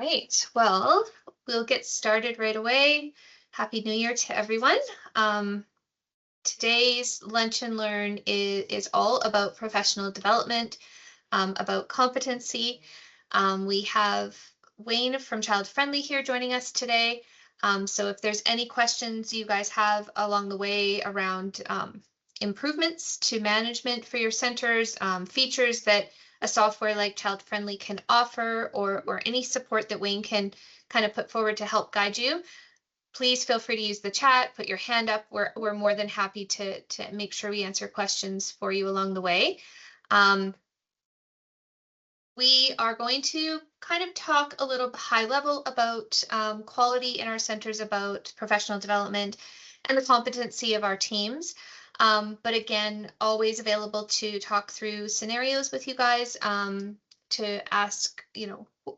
right. Well, we'll get started right away. Happy New Year to everyone. Um, Today's Lunch and Learn is all about professional development, about competency. We have Wayne from ChildFriendly here joining us today. So if there's any questions you guys have along the way around improvements to management for your centers, features that a software like ChildFriendly can offer, or any support that Wayne can kind of put forward to help guide you, please feel free to use the chat, put your hand up. We're more than happy to make sure we answer questions for you along the way. We are going to kind of talk a little high level about quality in our centers, about professional development and the competency of our teams. But again, always available to talk through scenarios with you guys, to ask,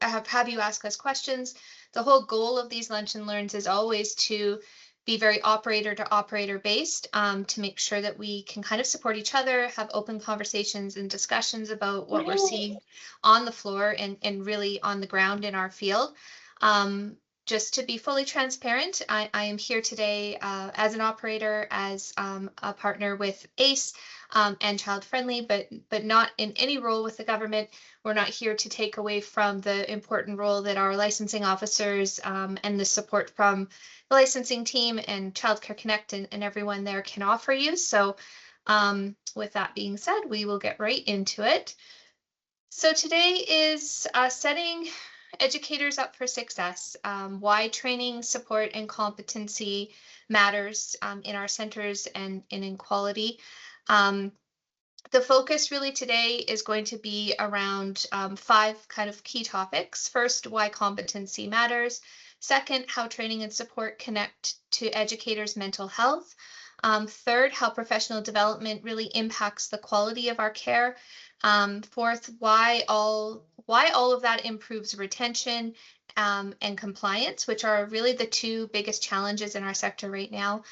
have you ask us questions. The whole goal of these lunch and learns is always to be very operator to operator based, to make sure that we can kind of support each other, have open conversations and discussions about what we're seeing on the floor and really on the ground in our field. Just to be fully transparent, I am here today as an operator, as a partner with ACE and ChildFriendly, but not in any role with the government. We're not here to take away from the important role that our licensing officers and the support from the licensing team and Childcare Connect and everyone there can offer you. So with that being said, we will get right into it. So today is setting educators up for success, why training, support, and competency matters in our centers and in quality. The focus really today is going to be around 5 kind of key topics. First, why competency matters. Second, how training and support connect to educators' mental health. Third, how professional development really impacts the quality of our care. Fourth, why all of that improves retention and compliance, which are really the 2 biggest challenges in our sector right now.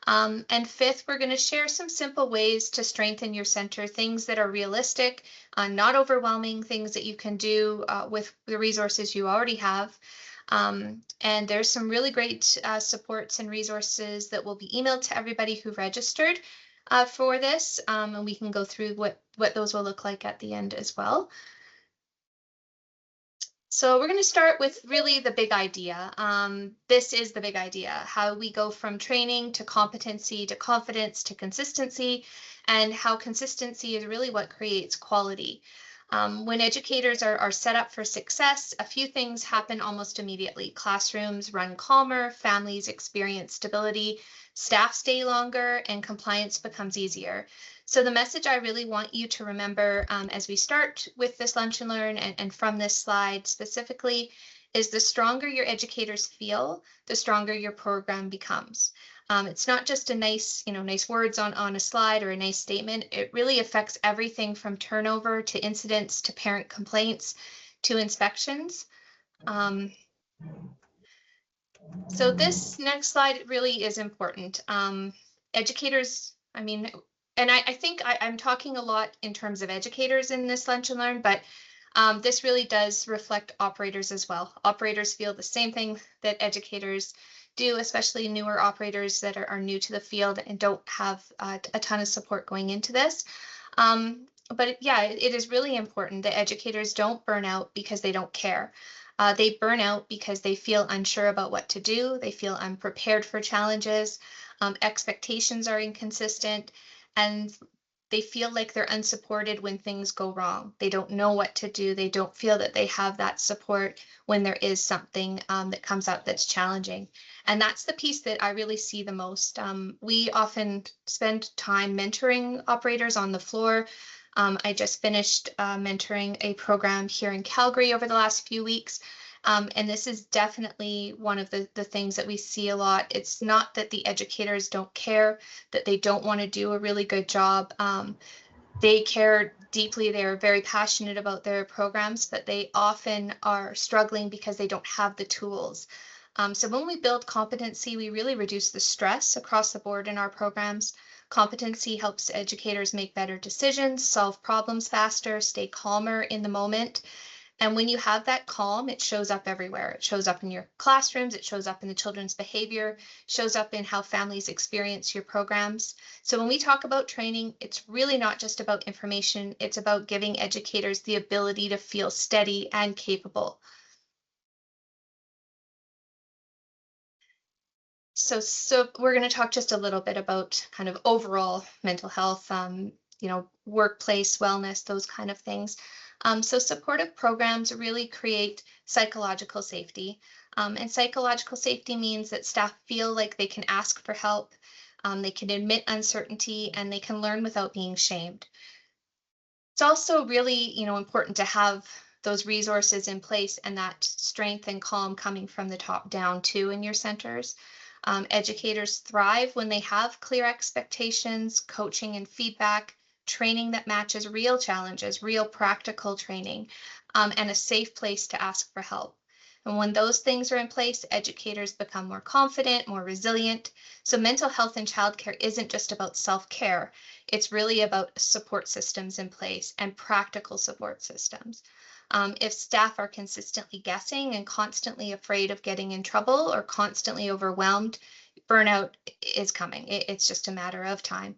And fifth, we're going to share some simple ways to strengthen your center, things that are realistic, not overwhelming, things that you can do with the resources you already have. And there's some really great supports and resources that will be emailed to everybody who registered for this, and we can go through what those will look like at the end as well. So we're going to start with really the big idea. This is the big idea, how we go from training to competency to confidence to consistency, and how consistency is really what creates quality. When educators are set up for success, a few things happen almost immediately. Classrooms run calmer, families experience stability, staff stay longer, and compliance becomes easier. So the message I really want you to remember as we start with this Lunch and Learn and from this slide specifically is the stronger your educators feel, the stronger your program becomes. It's not just a nice words on a slide or a nice statement. It really affects everything from turnover to incidents to parent complaints to inspections. So this next slide really is important. Educators, and I think I'm talking a lot in terms of educators in this Lunch and Learn, but this really does reflect operators as well. Operators feel the same thing that educators do, especially newer operators that are new to the field and don't have a ton of support going into this. But yeah, it is really important that educators don't burn out because they don't care. They burn out because they feel unsure about what to do. They feel unprepared for challenges. Expectations are inconsistent, and they feel like they're unsupported when things go wrong. They don't know what to do. They don't feel that they have that support when there is something that comes up that's challenging. And that's the piece that I really see the most. We often spend time mentoring operators on the floor. I just finished mentoring a program here in Calgary over the last few weeks. And this is definitely one of the things that we see a lot. It's not that the educators don't care, that they don't want to do a really good job. They care deeply. They're very passionate about their programs, but they often are struggling because they don't have the tools. So when we build competency, we really reduce the stress across the board in our programs. Competency helps educators make better decisions, solve problems faster, stay calmer in the moment. And when you have that calm, it shows up everywhere. It shows up in your classrooms, it shows up in the children's behavior, shows up in how families experience your programs. So when we talk about training, it's really not just about information, it's about giving educators the ability to feel steady and capable. So we're going to talk just a little bit about kind of overall mental health, workplace wellness, those kind of things. So supportive programs really create psychological safety. And psychological safety means that staff feel like they can ask for help, they can admit uncertainty, and they can learn without being shamed. It's also really, important to have those resources in place and that strength and calm coming from the top down too in your centers. Educators thrive when they have clear expectations, coaching and feedback, training that matches real challenges, real practical training, and a safe place to ask for help. And when those things are in place, educators become more confident, more resilient. So mental health in childcare isn't just about self-care. It's really about support systems in place and practical support systems. If staff are consistently guessing and constantly afraid of getting in trouble or constantly overwhelmed, burnout is coming. It's just a matter of time.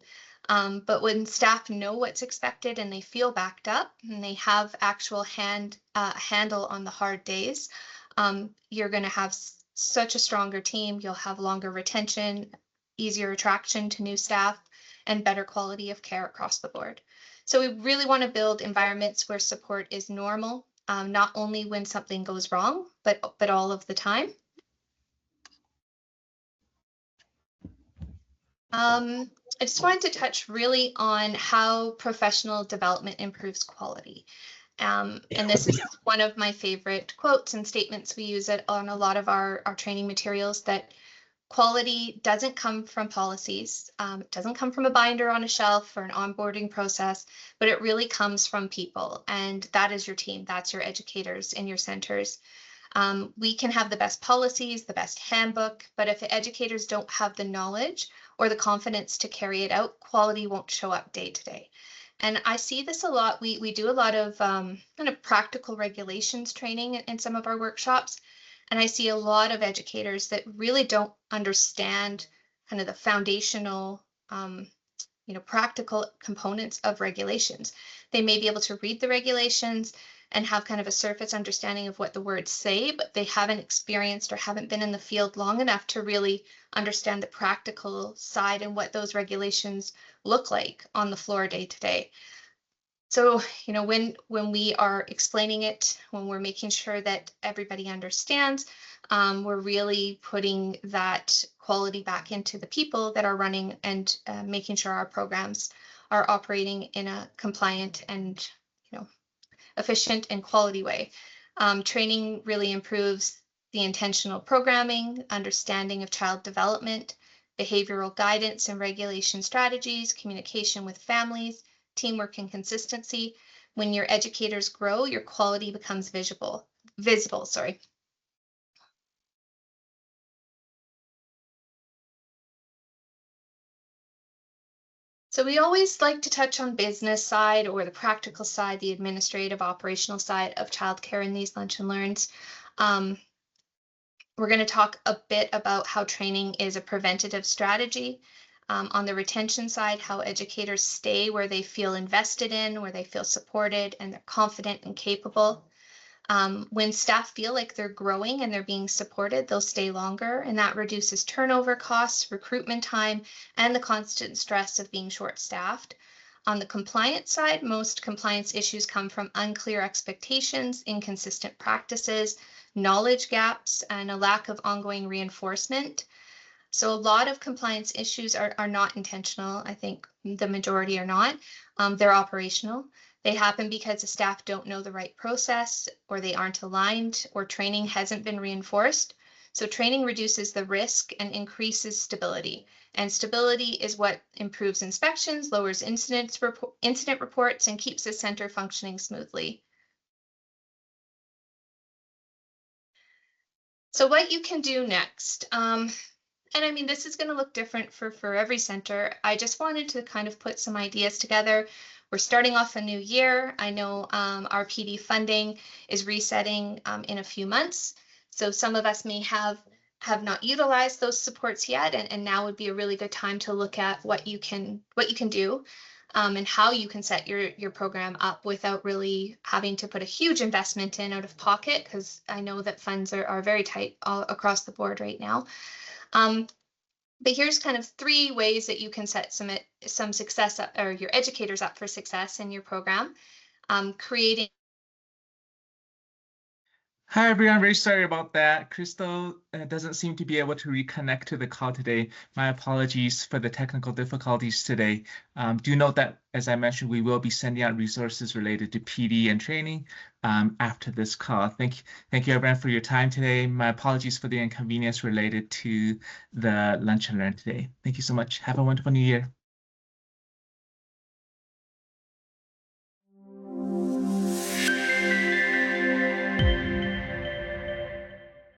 But when staff know what's expected and they feel backed up and they have actual handle on the hard days, you're going to have such a stronger team. You'll have longer retention, easier attraction to new staff, and better quality of care across the board. So we really want to build environments where support is normal, not only when something goes wrong, but all of the time. I just wanted to touch really on how professional development improves quality. And this is one of my favorite quotes and statements. We use it on a lot of our training materials, that quality doesn't come from policies. It doesn't come from a binder on a shelf or an onboarding process, but it really comes from people. And that is your team. That's your educators in your centers. We can have the best policies, the best handbook, but if educators don't have the knowledge or the confidence to carry it out, quality won't show up day to day. And I see this a lot. We do a lot of kind of practical regulations training in some of our workshops. And I see a lot of educators that really don't understand kind of the foundational, practical components of regulations. They may be able to read the regulations and have kind of a surface understanding of what the words say, but they haven't experienced or haven't been in the field long enough to really understand the practical side and what those regulations look like on the floor day to day. So, when we are explaining it, when we're making sure that everybody understands, we're really putting that quality back into the people that are running and making sure our programs are operating in a compliant and, efficient and quality way. Training really improves the intentional programming, understanding of child development, behavioral guidance and regulation strategies, communication with families, teamwork and consistency. When your educators grow, your quality becomes visible, sorry. So we always like to touch on business side or the practical side, the administrative operational side of childcare in these lunch and learns. We're going to talk a bit about how training is a preventative strategy. On the retention side, how educators stay where they feel invested in, where they feel supported, and they're confident and capable. When staff feel like they're growing and they're being supported, they'll stay longer, and that reduces turnover costs, recruitment time, and the constant stress of being short-staffed. On the compliance side, most compliance issues come from unclear expectations, inconsistent practices, knowledge gaps, and a lack of ongoing reinforcement. So a lot of compliance issues are not intentional. I think the majority are not. They're operational. They happen because the staff don't know the right process, or they aren't aligned, or training hasn't been reinforced. So training reduces the risk and increases stability. And stability is what improves inspections, lowers incident reports, and keeps the center functioning smoothly. So what you can do next. And I mean, this is going to look different for every center. I just wanted to kind of put some ideas together. we're starting off a new year. I know our PD funding is resetting in a few months. So some of us may have not utilized those supports yet, and now would be a really good time to look at what you can do and how you can set your program up without really having to put a huge investment in out of pocket, because I know that funds are very tight all across the board right now. But here's kind of 3 ways that you can set some success up, or your educators up for success in your program. Creating. Hi, everyone. Very sorry about that. Crystal doesn't seem to be able to reconnect to the call today. My apologies for the technical difficulties today. Do note that, as I mentioned, we will be sending out resources related to PD and training after this call. Thank you, everyone, for your time today. My apologies for the inconvenience related to the lunch and learn today. Thank you so much. Have a wonderful new year.